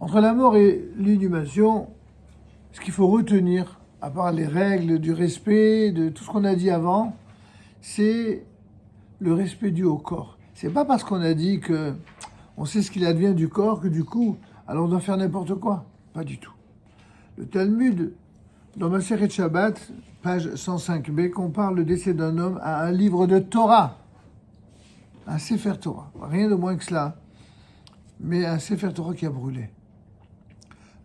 Entre la mort et l'inhumation, ce qu'il faut retenir, à part les règles du respect, de tout ce qu'on a dit avant, c'est le respect dû au corps. C'est pas parce qu'on a dit que on sait ce qu'il advient du corps que du coup, alors on doit faire n'importe quoi. Pas du tout. Le Talmud, dans Masechet Shabbat, page 105b, compare le décès d'un homme à un livre de Torah, un Sefer Torah, rien de moins que cela, mais un Sefer Torah qui a brûlé.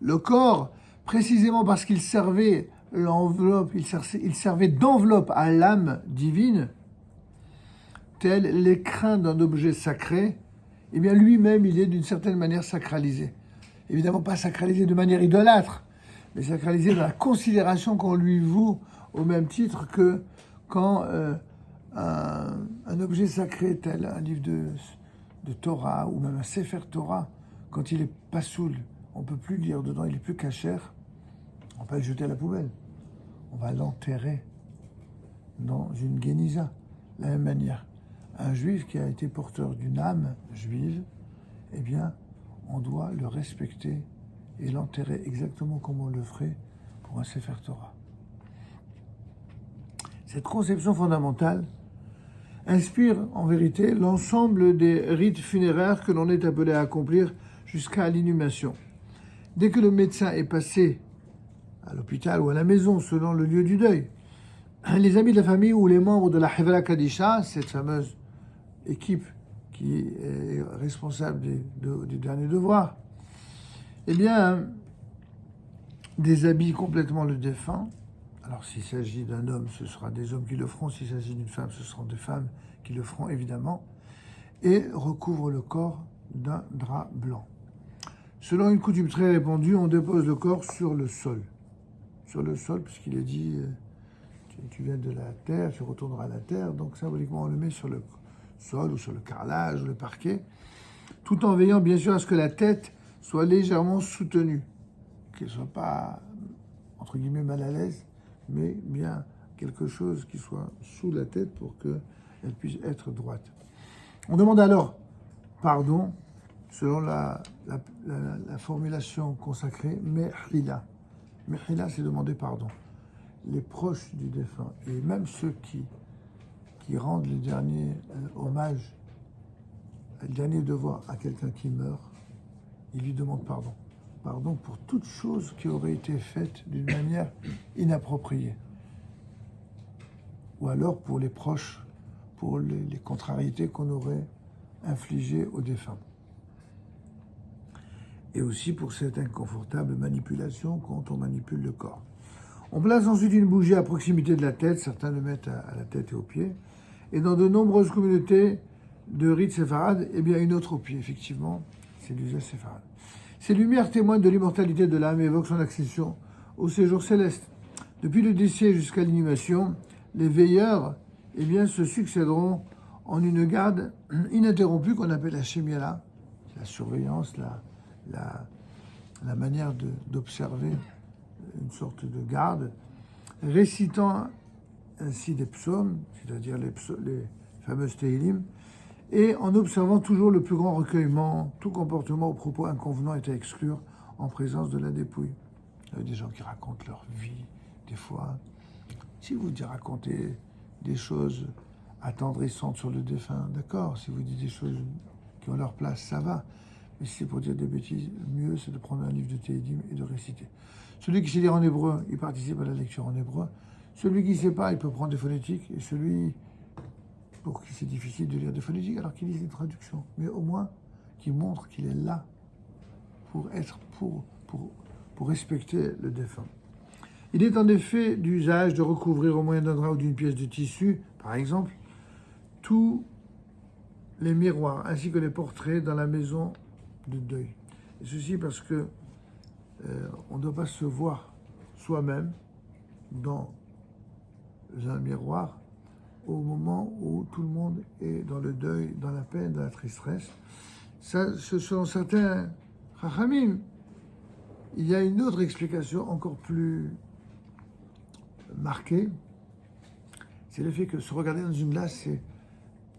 Le corps, précisément parce qu'il servait l'enveloppe, il servait d'enveloppe à l'âme divine, tel l'écrin d'un objet sacré, eh bien lui-même, il est d'une certaine manière sacralisé. Évidemment pas sacralisé de manière idolâtre, mais sacralisé dans la considération qu'on lui voue au même titre que quand un objet sacré tel un livre de Torah ou même un Sefer Torah, quand il est pas soul, on ne peut plus lire dedans, il est plus cachère, on va le jeter à la poubelle. On va l'enterrer dans une guéniza. De la même manière, un juif qui a été porteur d'une âme juive, eh bien, on doit le respecter et l'enterrer exactement comme on le ferait pour un Sefer Torah. Cette conception fondamentale inspire en vérité l'ensemble des rites funéraires que l'on est appelé à accomplir jusqu'à l'inhumation. Dès que le médecin est passé à l'hôpital ou à la maison, selon le lieu du deuil, les amis de la famille ou les membres de la Hevra Kadisha, cette fameuse équipe qui est responsable du dernier devoir, eh bien, déshabille complètement le défunt. Alors, s'il s'agit d'un homme, ce sera des hommes qui le feront. S'il s'agit d'une femme, ce seront des femmes qui le feront, évidemment. Et recouvre le corps d'un drap blanc. Selon une coutume très répandue, on dépose le corps sur le sol. Sur le sol, puisqu'il est dit, tu viens de la terre, tu retourneras à la terre. Donc, symboliquement, on le met sur le sol ou sur le carrelage, le parquet, tout en veillant, bien sûr, à ce que la tête soit légèrement soutenue, qu'elle ne soit pas, entre guillemets, mal à l'aise, mais bien quelque chose qui soit sous la tête pour qu'elle puisse être droite. On demande alors pardon, selon la formulation consacrée, Mehila. Mehila, c'est demander pardon. Les proches du défunt, et même ceux qui rendent le dernier hommage, le dernier devoir à quelqu'un qui meurt, ils lui demandent pardon. Pardon pour toute chose qui aurait été faite d'une manière inappropriée. Ou alors pour les proches, pour les contrariétés qu'on aurait infligées au défunt. Et aussi pour cette inconfortable manipulation quand on manipule le corps. On place ensuite une bougie à proximité de la tête, certains le mettent à la tête et aux pieds. Et dans de nombreuses communautés de rites séfarades, eh bien une autre au pied, effectivement, c'est l'usage séfarade. Ces lumières témoignent de l'immortalité de l'âme et évoquent son accession au séjour céleste. Depuis le décès jusqu'à l'inhumation, les veilleurs eh bien, se succéderont en une garde ininterrompue qu'on appelle la shemiara, la surveillance, la manière d'observer une sorte de garde, récitant ainsi des psaumes, c'est-à-dire les fameuses Tehillim, et en observant toujours le plus grand recueillement, tout comportement ou propos inconvenant est à exclure en présence de la dépouille. Il y a des gens qui racontent leur vie, des fois. Si vous racontez des choses attendrissantes sur le défunt, d'accord. Si vous dites des choses qui ont leur place, ça va. Mais si c'est pour dire des bêtises, le mieux c'est de prendre un livre de Tehillim et de réciter. Celui qui sait lire en hébreu, il participe à la lecture en hébreu. Celui qui ne sait pas, il peut prendre des phonétiques. Et celui pour qui c'est difficile de lire des phonétiques, alors qu'il lit des traductions. Mais au moins, qui montre qu'il est là pour respecter le défunt. Il est en effet d'usage de recouvrir au moyen d'un drap ou d'une pièce de tissu, par exemple, tous les miroirs ainsi que les portraits dans la maison de deuil. Et ceci parce que on ne doit pas se voir soi-même dans un miroir au moment où tout le monde est dans le deuil, dans la peine, dans la tristesse. Ça, selon certains Chachamim, il y a une autre explication encore plus marquée, c'est le fait que se regarder dans une glace, c'est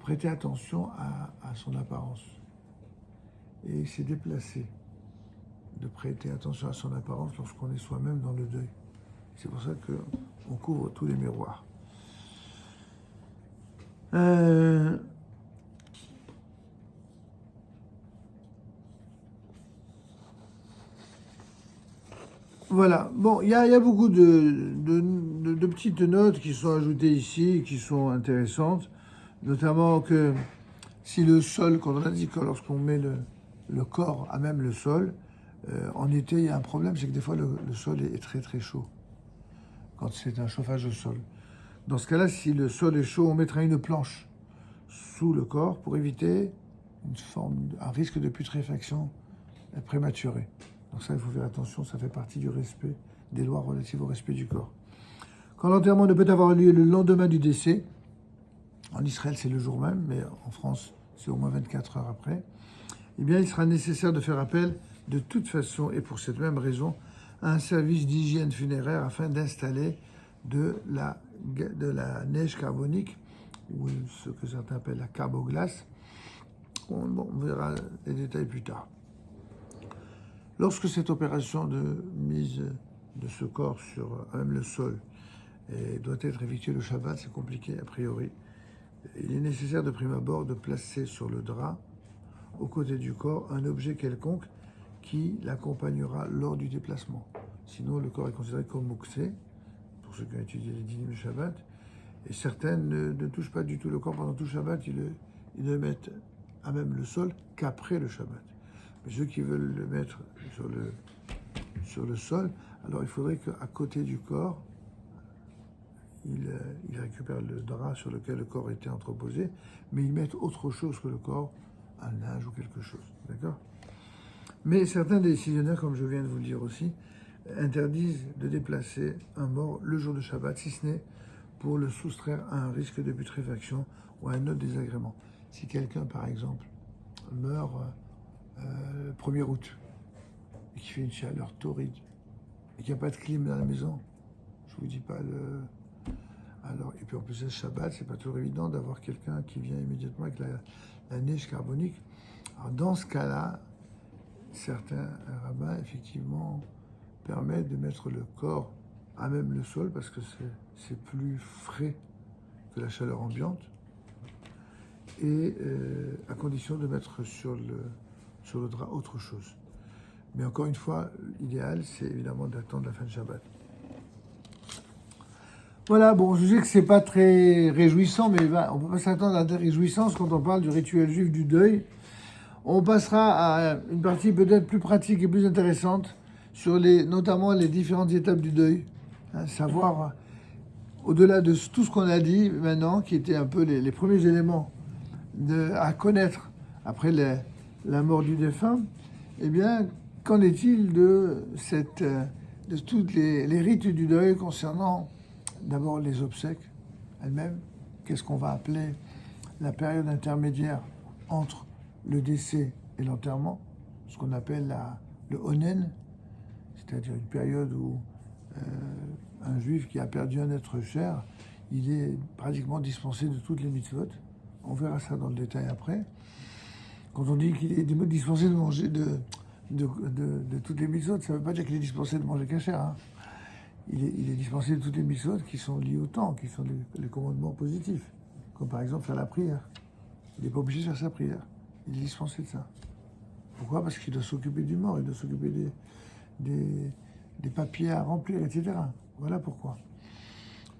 prêter attention à son apparence et c'est déplacé. de prêter attention à son apparence lorsqu'on est soi-même dans le deuil. C'est pour ça qu'on couvre tous les miroirs. Voilà. Bon, il y a beaucoup de petites notes qui sont ajoutées ici, qui sont intéressantes, notamment que si le sol, quand on a dit que lorsqu'on met le corps à même le sol, en été, il y a un problème, c'est que des fois le sol est très très chaud, quand c'est un chauffage au sol. Dans ce cas-là, si le sol est chaud, on mettra une planche sous le corps pour éviter un risque de putréfaction prématurée. Donc ça, il faut faire attention, ça fait partie du respect des lois relatives au respect du corps. Quand l'enterrement ne peut avoir lieu le lendemain du décès, en Israël c'est le jour même, mais en France c'est au moins 24 heures après, eh bien il sera nécessaire de faire appel de toute façon et pour cette même raison à un service d'hygiène funéraire afin d'installer de la neige carbonique, ou ce que certains appellent la carboglace. On verra les détails plus tard. Lorsque cette opération de mise de ce corps sur même le sol doit être effectuée le Shabbat, c'est compliqué a priori. Il est nécessaire de prime abord de placer sur le drap, aux côtés du corps, un objet quelconque qui l'accompagnera lors du déplacement. Sinon, le corps est considéré comme mouxé, pour ceux qui ont étudié les dîmes du Shabbat, et certaines ne touchent pas du tout le corps pendant tout le Shabbat, ils ne le mettent à même le sol qu'après le Shabbat. Mais ceux qui veulent le mettre sur le sol, alors il faudrait qu'à côté du corps, ils récupèrent le drap sur lequel le corps était entreposé, mais ils mettent autre chose que le corps, un linge ou quelque chose. D'accord ? Mais certains décisionnaires, comme je viens de vous le dire aussi, interdisent de déplacer un mort le jour de Shabbat, si ce n'est pour le soustraire à un risque de putréfaction ou à un autre désagrément. Si quelqu'un, par exemple, meurt le 1er août et qu'il fait une chaleur torride et qu'il n'y a pas de clim dans la maison, je vous dis pas Alors, et puis en plus, c'est Shabbat, c'est pas toujours évident d'avoir quelqu'un qui vient immédiatement avec la neige carbonique. Alors, dans ce cas-là, certains rabbins, effectivement, permettent de mettre le corps à même le sol parce que c'est plus frais que la chaleur ambiante, et à condition de mettre sur le drap autre chose. Mais encore une fois, l'idéal, c'est évidemment d'attendre la fin de Shabbat. Voilà, bon, je sais que c'est pas très réjouissant, mais on peut pas s'attendre à des réjouissances quand on parle du rituel juif du deuil. On passera à une partie peut-être plus pratique et plus intéressante sur notamment les différentes étapes du deuil. Savoir, au-delà de tout ce qu'on a dit maintenant, qui étaient un peu les premiers éléments à connaître après la mort du défunt, eh bien, qu'en est-il de tous les rites du deuil concernant d'abord les obsèques elles-mêmes? Qu'est-ce qu'on va appeler la période intermédiaire entre le décès et l'enterrement, ce qu'on appelle le onen, c'est-à-dire une période où un juif qui a perdu un être cher, il est pratiquement dispensé de toutes les mitzvot. On verra ça dans le détail après. Quand on dit qu'il est dispensé de manger de toutes les mitzvot, ça ne veut pas dire qu'il est dispensé de manger kasher. Il est dispensé de toutes les mitzvot qui sont liées au temps, qui sont les commandements positifs, comme par exemple faire la prière. Il n'est pas obligé de faire sa prière. Il est dispensé de ça. Pourquoi ? Parce qu'il doit s'occuper du mort, il doit s'occuper des papiers à remplir, etc. Voilà pourquoi.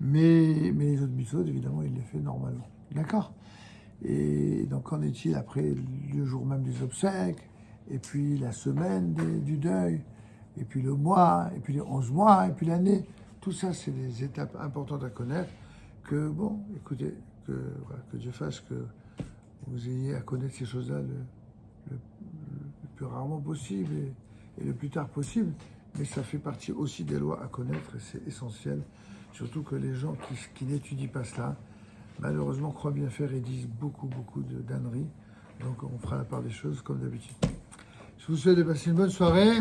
Mais les autres mitzvot, évidemment, il les fait normalement. D'accord ? Et donc, qu'en est-il après le jour même des obsèques, et puis la semaine du deuil, et puis le mois, et puis les 11 mois, et puis l'année? Tout ça, c'est des étapes importantes à connaître. Que, bon, écoutez, que Dieu fasse que vous ayez à connaître ces choses-là le plus rarement possible et le plus tard possible. Mais ça fait partie aussi des lois à connaître, et c'est essentiel. Surtout que les gens qui n'étudient pas cela, malheureusement, croient bien faire et disent beaucoup de d'âneries. Donc on fera la part des choses comme d'habitude. Je vous souhaite de passer une bonne soirée.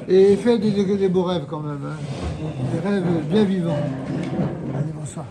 Et faites des beaux rêves quand même. Des rêves bien vivants. Allez, bonsoir.